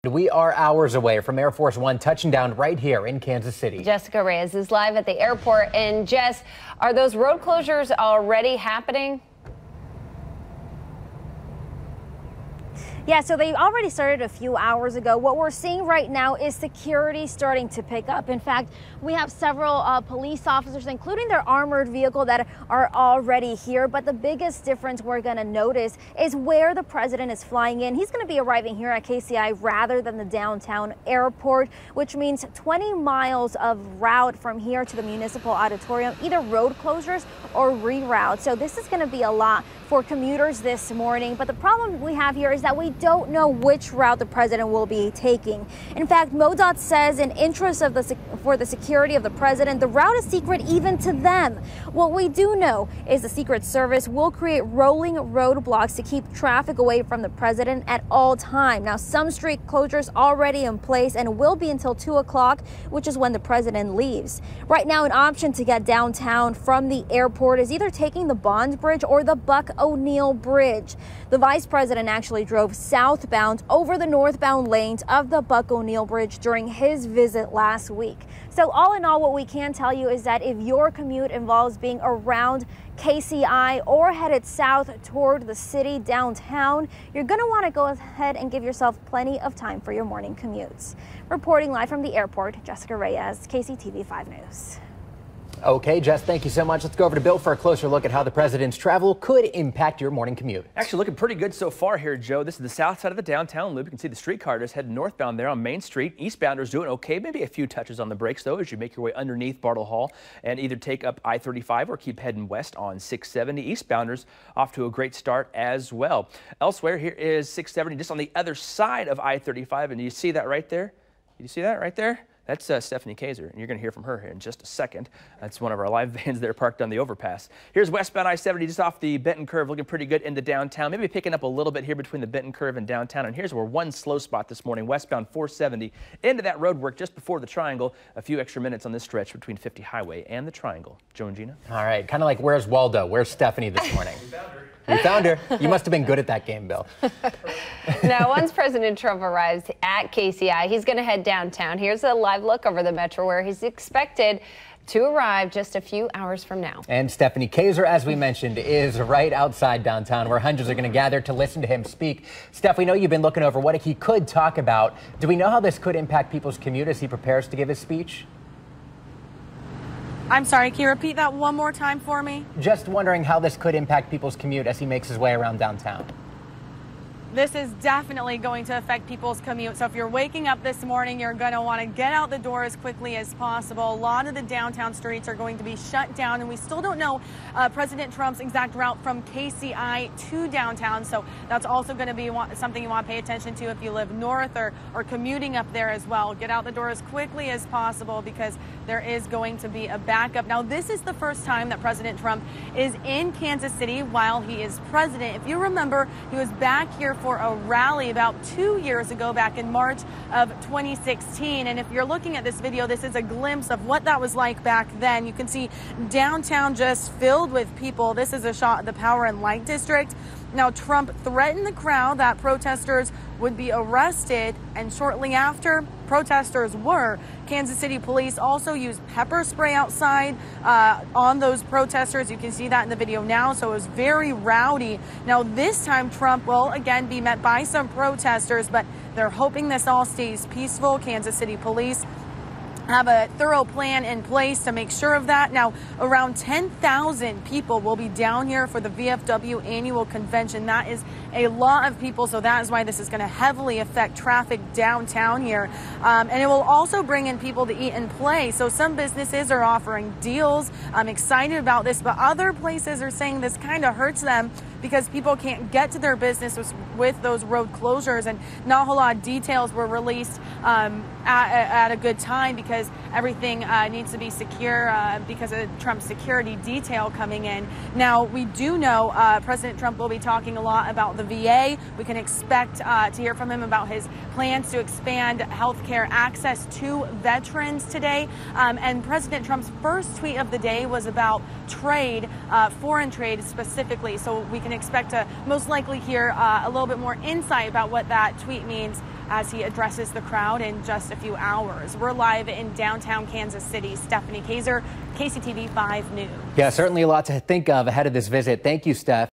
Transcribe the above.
We are hours away from Air Force One touching down right here in Kansas City. Jessica Reyes is live at the airport. And Jess, are those road closures already happening? Yeah, so they already started a few hours ago. What we're seeing right now is security starting to pick up. In fact, we have several police officers, including their armored vehicle, that are already here. But the biggest difference we're going to notice is where the president is flying in. He's going to be arriving here at KCI rather than the downtown airport, which means 20 miles of route from here to the municipal auditorium, either road closures or reroutes. So this is going to be a lot for commuters this morning. But the problem we have here is that we don't know which route the president will be taking. In fact, MoDOT says in interest of for the security of the president, the route is secret even to them. What we do know is the Secret Service will create rolling roadblocks to keep traffic away from the president at all time. Now, some street closures already in place and will be until 2 o'clock, which is when the president leaves. Right now, an option to get downtown from the airport is either taking the Bond Bridge or the Buck O'Neill Bridge. The vice president actually drove southbound over the northbound lanes of the Buck O'Neill Bridge during his visit last week. So all in all, what we can tell you is that if your commute involves being around KCI or headed south toward the city downtown, you're going to want to go ahead and give yourself plenty of time for your morning commutes. Reporting live from the airport, Jessica Reyes, KCTV 5 News. Okay, Jess, thank you so much. Let's go over to Bill for a closer look at how the president's travel could impact your morning commute. Actually looking pretty good so far here, Joe. This is the south side of the downtown loop. You can see the streetcar just heading northbound there on Main Street. Eastbounders doing okay. Maybe a few touches on the brakes, though, as you make your way underneath Bartle Hall and either take up I-35 or keep heading west on 670. Eastbounders off to a great start as well. Elsewhere, here is 670 just on the other side of I-35. And do you see that right there? You see that right there? That's Stephanie Kaiser, and you're going to hear from her here in just a second. That's one of our live vans there parked on the overpass. Here's westbound I-70 just off the Benton Curve, looking pretty good into downtown. Maybe picking up a little bit here between the Benton Curve and downtown. And here's where one slow spot this morning, westbound 470 into that road work just before the Triangle. A few extra minutes on this stretch between 50 Highway and the Triangle. Joe and Gina? All right, kind of like where's Waldo? Where's Stephanie this morning? We found her. You must have been good at that game, Bill. Now, once President Trump arrives at KCI, he's going to head downtown. Here's a live look over the metro where he's expected to arrive just a few hours from now. And Stephanie Kaiser, as we mentioned, is right outside downtown where hundreds are going to gather to listen to him speak. Steph, we know you've been looking over what he could talk about. Do we know how this could impact people's commute as he prepares to give his speech? I'm sorry, can you repeat that one more time for me? Just wondering how this could impact people's commute as he makes his way around downtown. This is definitely going to affect people's commute. So if you're waking up this morning, you're going to want to get out the door as quickly as possible. A lot of the downtown streets are going to be shut down, and we still don't know President Trump's exact route from KCI to downtown. So that's also going to be something you want to pay attention to if you live north or commuting up there as well. Get out the door as quickly as possible because there is going to be a backup. Now, this is the first time that President Trump is in Kansas City while he is president. If you remember, he was back here for a rally about 2 years ago, back in March of 2016. And if you're looking at this video, this is a glimpse of what that was like back then. You can see downtown just filled with people. This is a shot of the Power and Light District. Now, Trump threatened the crowd that protesters would be arrested, and shortly after, protesters were. Kansas City police also used pepper spray outside on those protesters. You can see that in the video now, so it was very rowdy. Now, this time, Trump will again be met by some protesters, but they're hoping this all stays peaceful. Kansas City police have a thorough plan in place to make sure of that. Now, around 10,000 people will be down here for the VFW annual convention. That is a lot of people, so that is why this is going to heavily affect traffic downtown here. And it will also bring in people to eat and play. So some businesses are offering deals. I'm excited about this, but other places are saying this kind of hurts them because people can't get to their business with those road closures, and not a whole lot of details were released at a good time because everything needs to be secure because of Trump's security detail coming in. Now, we do know President Trump will be talking a lot about the VA. We can expect to hear from him about his plans to expand health care access to veterans today. And President Trump's first tweet of the day was about trade, foreign trade specifically. So we can expect to most likely hear a little bit more insight about what that tweet means as he addresses the crowd in just a few hours. We're live in downtown Kansas City. Stephanie Kaiser, KCTV 5 News. Yeah, certainly a lot to think of ahead of this visit. Thank you, Steph.